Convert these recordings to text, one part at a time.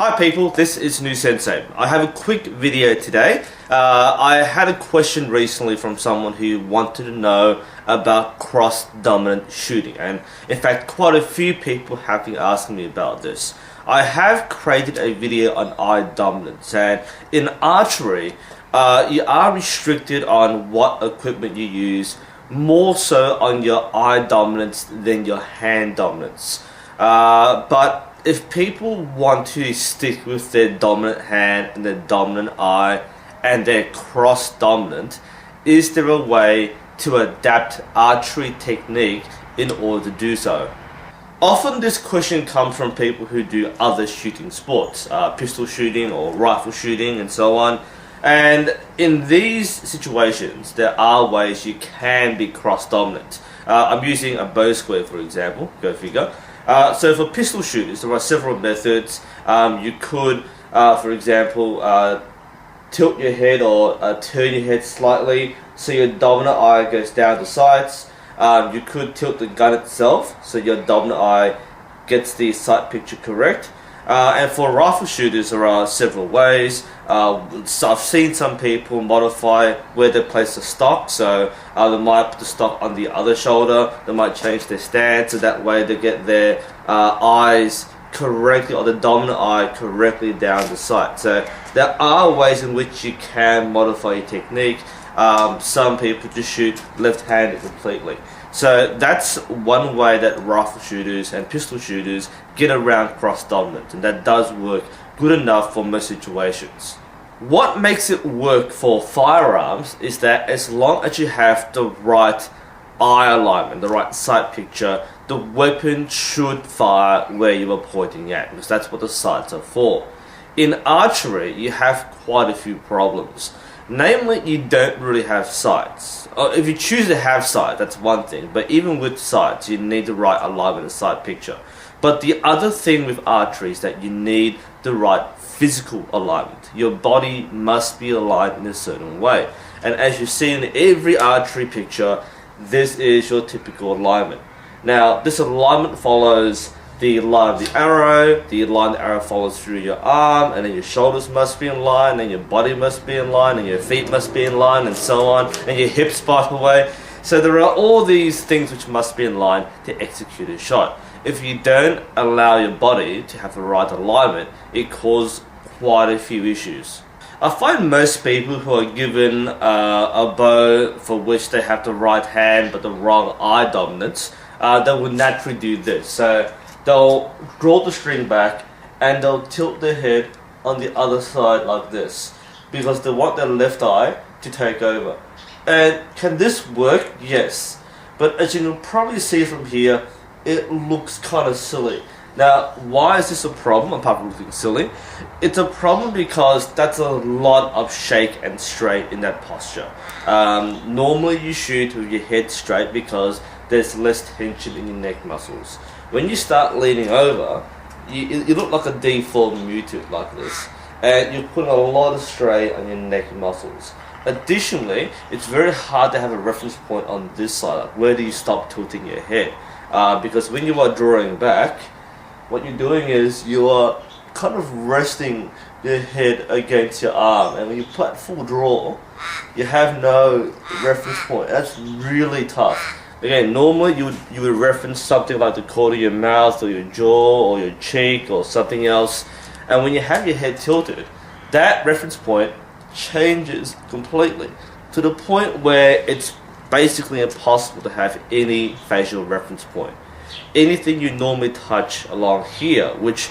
Hi people, this is New Sensei. I have a quick video today. I had a question recently from someone who wanted to know about cross-dominant shooting, and in fact quite a few people have been asking me about this. I have created a video on eye dominance, and in archery you are restricted on what equipment you use, more so on your eye dominance than your hand dominance. But if people want to stick with their dominant hand and their dominant eye and their cross-dominant, is there a way to adapt archery technique in order to do so? Often this question comes from people who do other shooting sports, pistol shooting or rifle shooting and so on. And in these situations, there are ways you can be cross-dominant. I'm using a bow square for example, go figure. So for pistol shooters, there are several methods. You could, for example, tilt your head or turn your head slightly so your dominant eye goes down the sights. You could tilt the gun itself so your dominant eye gets the sight picture correct. And for rifle shooters, there are several ways. So I've seen some people modify where they place the stock, so they might put the stock on the other shoulder, they might change their stance so that way they get their eyes correctly, or the dominant eye correctly down the sight. So there are ways in which you can modify your technique. Some people just shoot left-handed completely. So that's one way that rifle shooters and pistol shooters get around cross-dominance, and that does work good enough for most situations. What makes it work for firearms is that as long as you have the right eye alignment, the right sight picture, the weapon should fire where you are pointing at, because that's what the sights are for. In archery, you have quite a few problems. Namely, you don't really have sights. If you choose to have sight, that's one thing, but even with sights, you need the right alignment and sight picture. But the other thing with archery is that you need the right physical alignment. Your body must be aligned in a certain way. And as you see in every archery picture, this is your typical alignment. Now, this alignment follows the line of the arrow follows through your arm, and then your shoulders must be in line, and your body must be in line, and your feet must be in line, and so on, and your hips by the way. So there are all these things which must be in line to execute a shot. If you don't allow your body to have the right alignment, it causes quite a few issues. I find most people who are given a bow for which they have the right hand but the wrong eye dominance, they will naturally do this. So they'll draw the string back and they'll tilt their head on the other side like this because they want their left eye to take over. And can this work? Yes. But as you can probably see from here, it looks kind of silly. Now, why is this a problem apart from looking silly? It's a problem because that's a lot of shake and straight in that posture. Normally you shoot with your head straight because there's less tension in your neck muscles. When you start leaning over, you look like a deformed mutant like this, and you're putting a lot of strain on your neck muscles. Additionally, it's very hard to have a reference point on this side. Like, where do you stop tilting your head? Because when you are drawing back, what you're doing is you are kind of resting your head against your arm, and when you put full draw, you have no reference point. That's really tough. Again, normally you would reference something like the corner of your mouth or your jaw or your cheek or something else, and when you have your head tilted, that reference point changes completely to the point where it's basically impossible to have any facial reference point. Anything you normally touch along here, which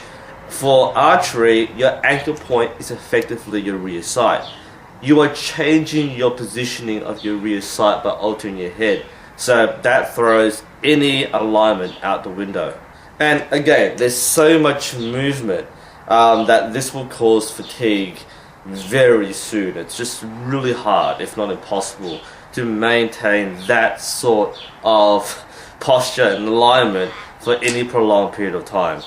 for archery, your anchor point is effectively your rear sight. You are changing your positioning of your rear sight by altering your head. So that throws any alignment out the window. And again, there's so much movement that this will cause fatigue very soon. It's just really hard, if not impossible, to maintain that sort of posture and alignment for any prolonged period of time.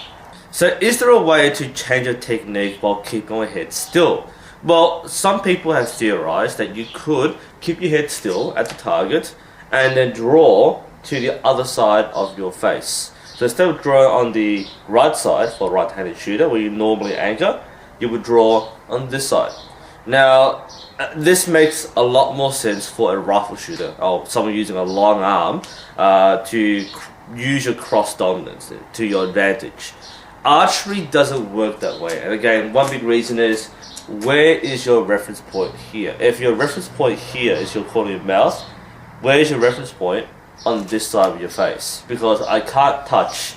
So is there a way to change a technique while keeping your head still? Well, some people have theorized that you could keep your head still at the target and then draw to the other side of your face. So instead of drawing on the right side for a right-handed shooter, where you normally anchor, you would draw on this side. Now, this makes a lot more sense for a rifle shooter or someone using a long arm to use your cross dominance to your advantage. Archery doesn't work that way, and again, one big reason is, where is your reference point here? If your reference point here is your corner of your mouth, where is your reference point on this side of your face? Because I can't touch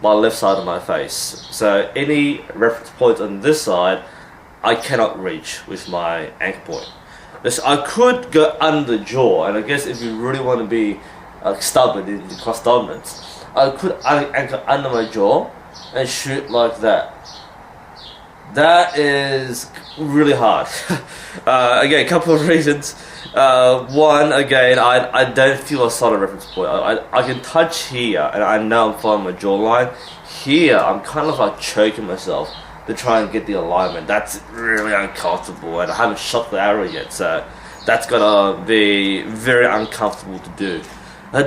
my left side of my face, so any reference points on this side I cannot reach with my anchor point. I could go under the jaw, and I guess if you really want to be stubborn in the cross dominance, I could anchor under my jaw and shoot like that. That is really hard. Again, a couple of reasons. One, again, I don't feel a solid reference point. I can touch here, and I know I'm following my jawline. Here, I'm kind of like choking myself to try and get the alignment. That's really uncomfortable, and I haven't shot the arrow yet, so that's gonna be very uncomfortable to do.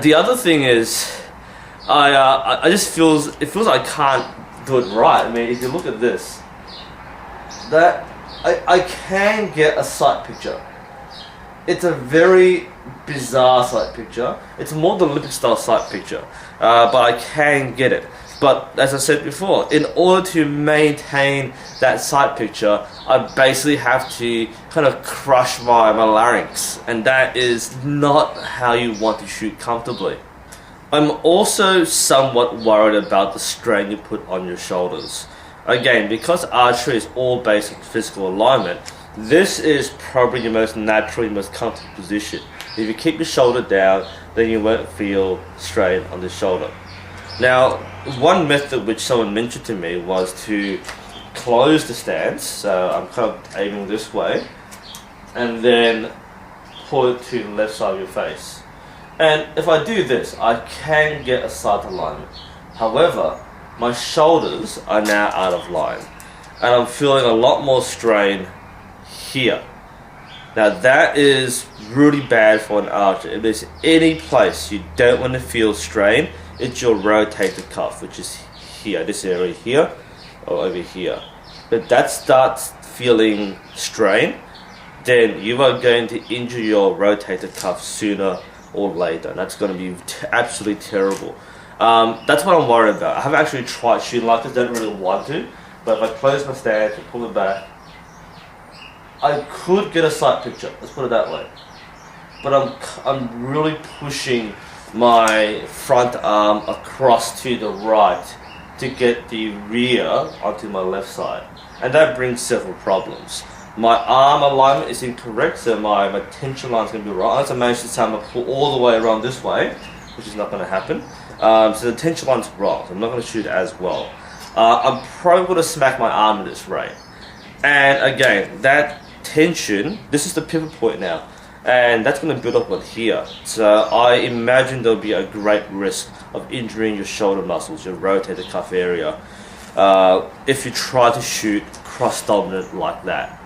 The other thing is, I just feels like I can't do it right. I mean, if you look at this, that I can get a sight picture. It's a very bizarre sight picture. It's more the Olympic style sight picture, but I can get it. But as I said before, in order to maintain that sight picture, I basically have to kind of crush my larynx, and that is not how you want to shoot comfortably. I'm also somewhat worried about the strain you put on your shoulders. Again, because archery is all based on physical alignment, this is probably your most natural, most comfortable position. If you keep your shoulder down, then you won't feel strain on the shoulder. Now, one method which someone mentioned to me was to close the stance, so I'm kind of aiming this way, and then pull it to the left side of your face. And if I do this, I can get a sight alignment. However, my shoulders are now out of line, and I'm feeling a lot more strain here. Now that is really bad for an archer. If there's any place you don't want to feel strain, it's your rotator cuff, which is here, this area here, or over here. But that starts feeling strain, then you are going to injure your rotator cuff sooner or later. That's going to be absolutely terrible. That's what I'm worried about. I haven't actually tried shooting like this, don't really want to, but if I close my stance and pull it back, I could get a sight picture, let's put it that way. But I'm really pushing my front arm across to the right to get the rear onto my left side, and that brings several problems. My arm alignment is incorrect, so my tension line is going to be wrong. Unless I manage to time I pull all the way around this way, which is not going to happen. So the tension line's wrong, so I'm not going to shoot as well. I'm probably going to smack my arm at this rate. And again, that tension, this is the pivot point now, and that's going to build up on here. So I imagine there'll be a great risk of injuring your shoulder muscles, your rotator cuff area, if you try to shoot cross dominant like that.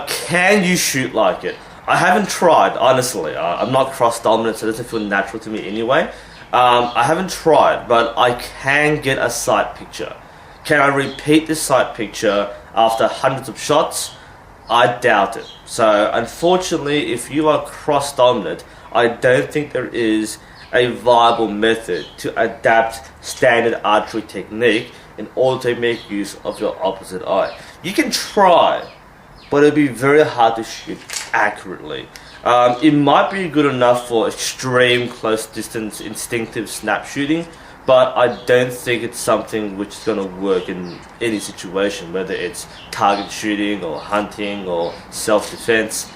Can you shoot like it? I haven't tried, honestly. I'm not cross dominant, so it doesn't feel natural to me anyway. I haven't tried, but I can get a sight picture. Can I repeat this sight picture after hundreds of shots? I doubt it. So unfortunately, if you are cross dominant, I don't think there is a viable method to adapt standard archery technique in order to make use of your opposite eye. You can try, but it'll be very hard to shoot accurately. It might be good enough for extreme close distance instinctive snap shooting, but I don't think it's something which is going to work in any situation, whether it's target shooting or hunting or self-defense.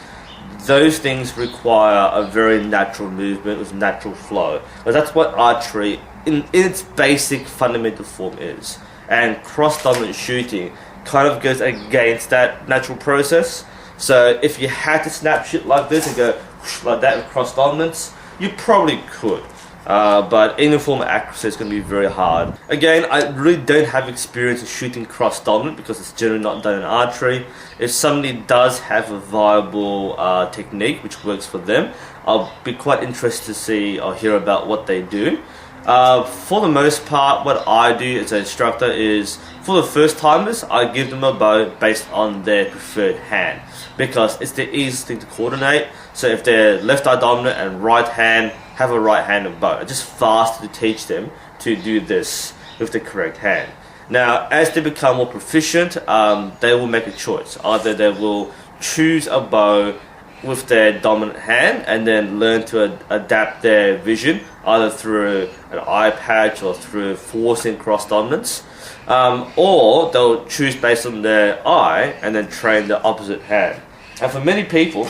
Those things require a very natural movement with natural flow. But that's what archery in its basic fundamental form is. And cross-dominant shooting kind of goes against that natural process. So if you had to snap shoot like this and go whoosh, like that with cross dominance, you probably could. But any form of accuracy is going to be very hard. Again, I really don't have experience in shooting cross dominant because it's generally not done in archery. If somebody does have a viable technique which works for them, I'll be quite interested to see or hear about what they do. For the most part, what I do as an instructor is, for the first timers, I give them a bow based on their preferred hand, because it's the easiest thing to coordinate. So if they're left eye dominant and right hand, have a right handed bow. It's just faster to teach them to do this with the correct hand. Now, as they become more proficient, they will make a choice. Either they will choose a bow with their dominant hand and then learn to adapt their vision, either through an eye patch or through forcing cross dominance, or they'll choose based on their eye and then train the opposite hand. And for many people,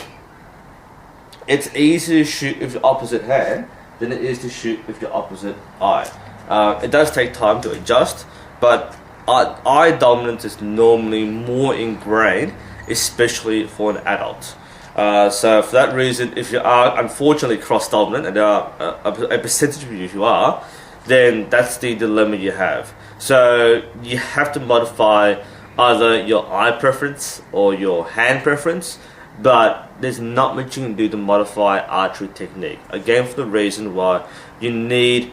it's easier to shoot with the opposite hand than it is to shoot with the opposite eye. It does take time to adjust, but eye dominance is normally more ingrained, especially for an adult. So for that reason, if you are unfortunately cross-dominant, and there are a percentage of you who are, then that's the dilemma you have. So you have to modify either your eye preference or your hand preference, but there's not much you can do to modify archery technique. Again, for the reason why you need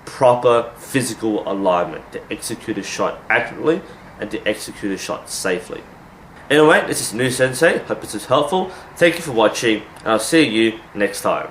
proper physical alignment to execute a shot accurately and to execute a shot safely. Anyway, this is New Sensei. Hope this is helpful. Thank you for watching, and I'll see you next time.